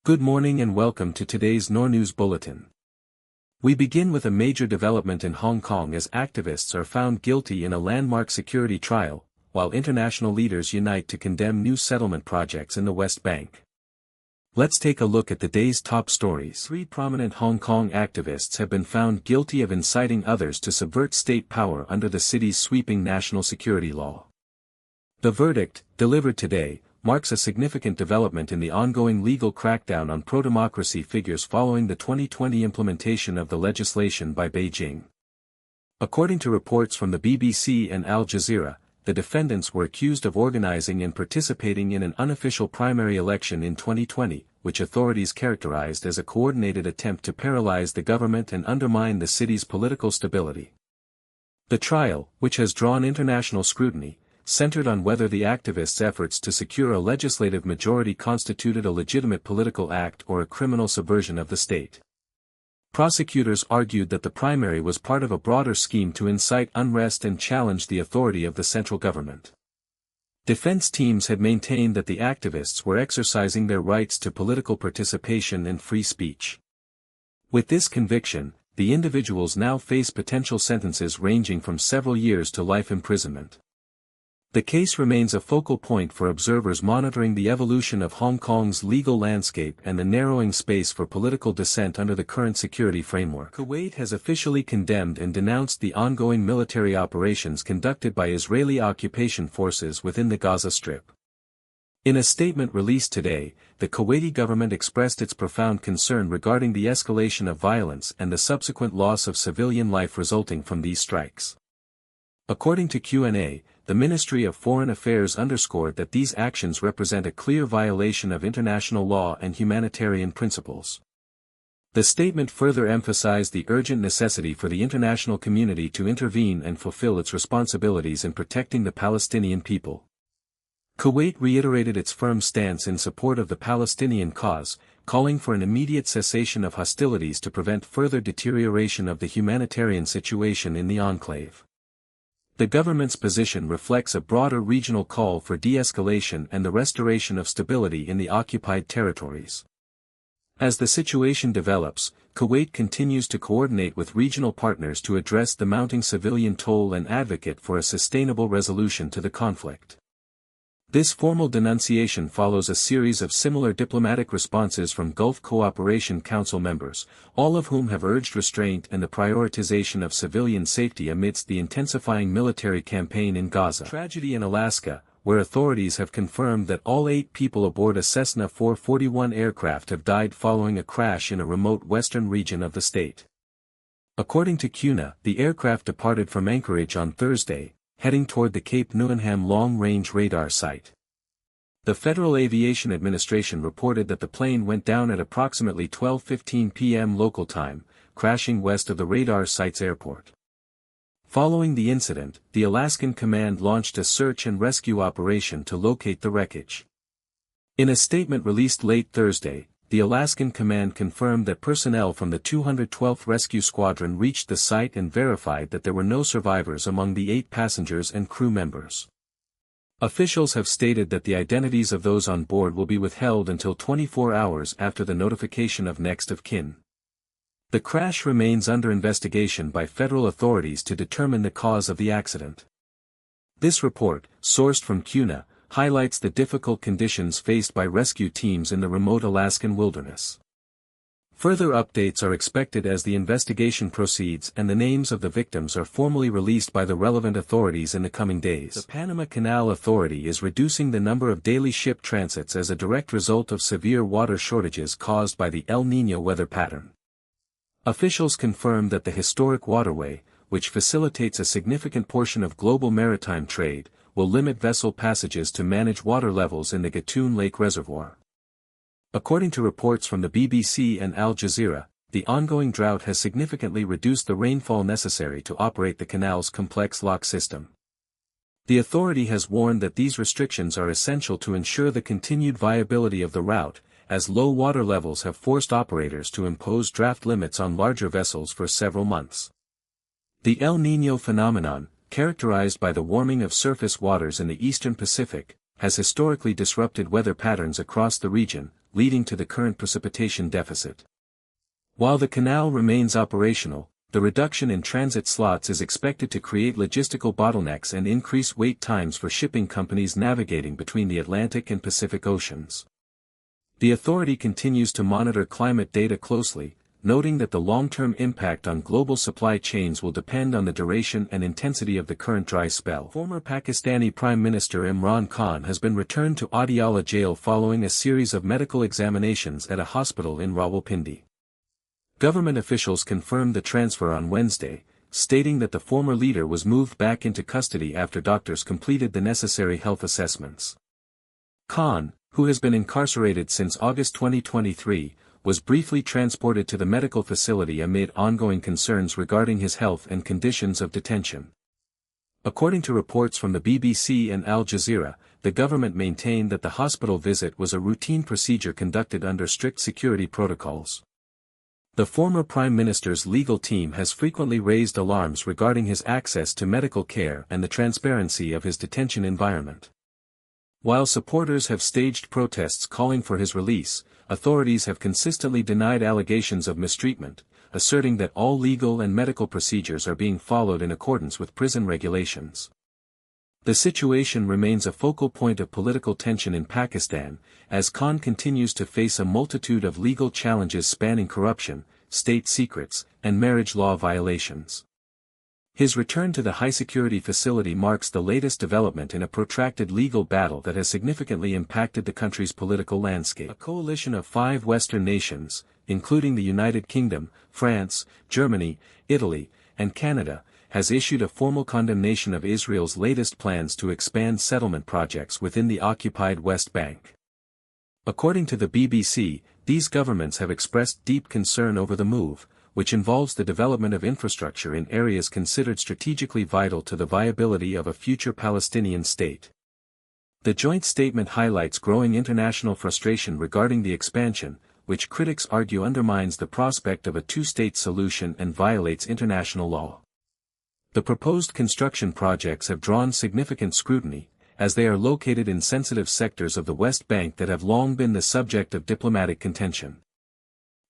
Good morning and welcome to today's NoorNews Bulletin. We begin with a major development in Hong Kong as activists are found guilty in a landmark security trial, while international leaders unite to condemn new settlement projects in the West Bank. Let's take a look at the day's top stories. 3 prominent Hong Kong activists have been found guilty of inciting others to subvert state power under the city's sweeping national security law. The verdict, delivered today, marks a significant development in the ongoing legal crackdown on pro-democracy figures following the 2020 implementation of the legislation by Beijing. According to reports from the BBC and Al Jazeera, the defendants were accused of organizing and participating in an unofficial primary election in 2020, which authorities characterized as a coordinated attempt to paralyze the government and undermine the city's political stability. The trial, which has drawn international scrutiny, centered on whether the activists' efforts to secure a legislative majority constituted a legitimate political act or a criminal subversion of the state. Prosecutors argued that the primary was part of a broader scheme to incite unrest and challenge the authority of the central government. Defense teams had maintained that the activists were exercising their rights to political participation and free speech. With this conviction, the individuals now face potential sentences ranging from several years to life imprisonment. The case remains a focal point for observers monitoring the evolution of Hong Kong's legal landscape and the narrowing space for political dissent under the current security framework. Kuwait has officially condemned and denounced the ongoing military operations conducted by Israeli occupation forces within the Gaza Strip. In a statement released today, the Kuwaiti government expressed its profound concern regarding the escalation of violence and the subsequent loss of civilian life resulting from these strikes. According to Q&A, the Ministry of Foreign Affairs underscored that these actions represent a clear violation of international law and humanitarian principles. The statement further emphasized the urgent necessity for the international community to intervene and fulfill its responsibilities in protecting the Palestinian people. Kuwait reiterated its firm stance in support of the Palestinian cause, calling for an immediate cessation of hostilities to prevent further deterioration of the humanitarian situation in the enclave. The government's position reflects a broader regional call for de-escalation and the restoration of stability in the occupied territories. As the situation develops, Kuwait continues to coordinate with regional partners to address the mounting civilian toll and advocate for a sustainable resolution to the conflict. This formal denunciation follows a series of similar diplomatic responses from Gulf Cooperation Council members, all of whom have urged restraint and the prioritization of civilian safety amidst the intensifying military campaign in Gaza. Tragedy in Alaska, where authorities have confirmed that all 8 people aboard a Cessna 441 aircraft have died following a crash in a remote western region of the state. According to CUNA, the aircraft departed from Anchorage on Thursday, heading toward the Cape Newham long-range radar site. The Federal Aviation Administration reported that the plane went down at approximately 12:15 p.m. local time, crashing west of the radar site's airport. Following the incident, the Alaskan Command launched a search and rescue operation to locate the wreckage. In a statement released late Thursday, the Alaskan Command confirmed that personnel from the 212th Rescue Squadron reached the site and verified that there were no survivors among the 8 passengers and crew members. Officials have stated that the identities of those on board will be withheld until 24 hours after the notification of next of kin. The crash remains under investigation by federal authorities to determine the cause of the accident. This report, sourced from CUNA, highlights the difficult conditions faced by rescue teams in the remote Alaskan wilderness. Further updates are expected as the investigation proceeds and the names of the victims are formally released by the relevant authorities in the coming days. The Panama Canal Authority is reducing the number of daily ship transits as a direct result of severe water shortages caused by the El Niño weather pattern. Officials confirmed that the historic waterway, which facilitates a significant portion of global maritime trade, will limit vessel passages to manage water levels in the Gatun Lake Reservoir. According to reports from the BBC and Al Jazeera, the ongoing drought has significantly reduced the rainfall necessary to operate the canal's complex lock system. The authority has warned that these restrictions are essential to ensure the continued viability of the route, as low water levels have forced operators to impose draft limits on larger vessels for several months. The El Niño phenomenon, characterized by the warming of surface waters in the eastern Pacific, has historically disrupted weather patterns across the region, leading to the current precipitation deficit. While the canal remains operational, the reduction in transit slots is expected to create logistical bottlenecks and increase wait times for shipping companies navigating between the Atlantic and Pacific Oceans. The authority continues to monitor climate data closely, noting that the long-term impact on global supply chains will depend on the duration and intensity of the current dry spell. Former Pakistani Prime Minister Imran Khan has been returned to Adiala jail following a series of medical examinations at a hospital in Rawalpindi. Government officials confirmed the transfer on Wednesday, stating that the former leader was moved back into custody after doctors completed the necessary health assessments. Khan, who has been incarcerated since August 2023, was briefly transported to the medical facility amid ongoing concerns regarding his health and conditions of detention. According to reports from the BBC and Al Jazeera, the government maintained that the hospital visit was a routine procedure conducted under strict security protocols. The former Prime Minister's legal team has frequently raised alarms regarding his access to medical care and the transparency of his detention environment. While supporters have staged protests calling for his release, authorities have consistently denied allegations of mistreatment, asserting that all legal and medical procedures are being followed in accordance with prison regulations. The situation remains a focal point of political tension in Pakistan, as Khan continues to face a multitude of legal challenges spanning corruption, state secrets, and marriage law violations. His return to the high-security facility marks the latest development in a protracted legal battle that has significantly impacted the country's political landscape. A coalition of 5 Western nations, including the United Kingdom, France, Germany, Italy, and Canada, has issued a formal condemnation of Israel's latest plans to expand settlement projects within the occupied West Bank. According to the BBC, these governments have expressed deep concern over the move, which involves the development of infrastructure in areas considered strategically vital to the viability of a future Palestinian state. The joint statement highlights growing international frustration regarding the expansion, which critics argue undermines the prospect of a two-state solution and violates international law. The proposed construction projects have drawn significant scrutiny, as they are located in sensitive sectors of the West Bank that have long been the subject of diplomatic contention.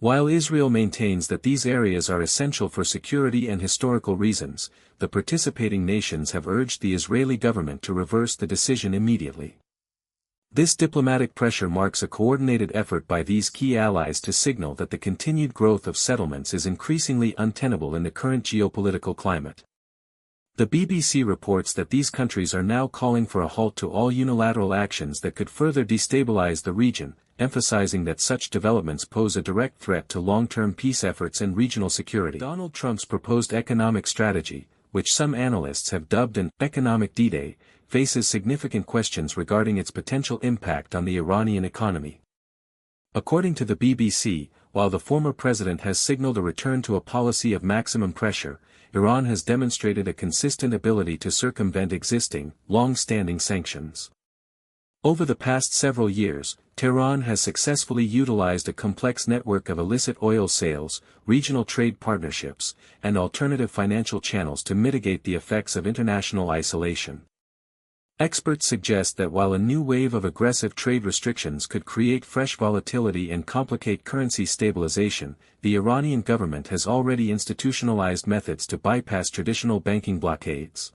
While Israel maintains that these areas are essential for security and historical reasons, the participating nations have urged the Israeli government to reverse the decision immediately. This diplomatic pressure marks a coordinated effort by these key allies to signal that the continued growth of settlements is increasingly untenable in the current geopolitical climate. The BBC reports that these countries are now calling for a halt to all unilateral actions that could further destabilize the region, emphasizing that such developments pose a direct threat to long-term peace efforts and regional security. Donald Trump's proposed economic strategy, which some analysts have dubbed an economic D-Day, faces significant questions regarding its potential impact on the Iranian economy. According to the BBC, while the former president has signaled a return to a policy of maximum pressure, Iran has demonstrated a consistent ability to circumvent existing, long-standing sanctions. Over the past several years, Tehran has successfully utilized a complex network of illicit oil sales, regional trade partnerships, and alternative financial channels to mitigate the effects of international isolation. Experts suggest that while a new wave of aggressive trade restrictions could create fresh volatility and complicate currency stabilization, the Iranian government has already institutionalized methods to bypass traditional banking blockades.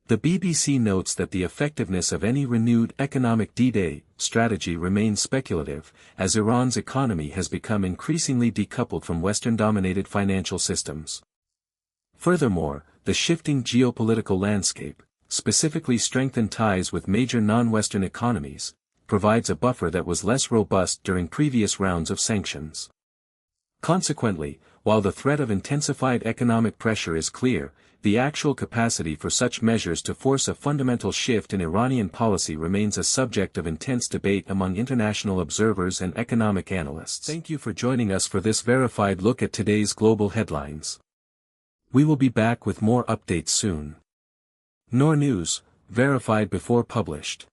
The BBC notes that the effectiveness of any renewed economic D-Day strategy remains speculative, as Iran's economy has become increasingly decoupled from Western-dominated financial systems. Furthermore, the shifting geopolitical landscape, specifically strengthened ties with major non-Western economies, provides a buffer that was less robust during previous rounds of sanctions. Consequently, while the threat of intensified economic pressure is clear, the actual capacity for such measures to force a fundamental shift in Iranian policy remains a subject of intense debate among international observers and economic analysts. Thank you for joining us for this verified look at today's global headlines. We will be back with more updates soon. NoorNews, verified before published.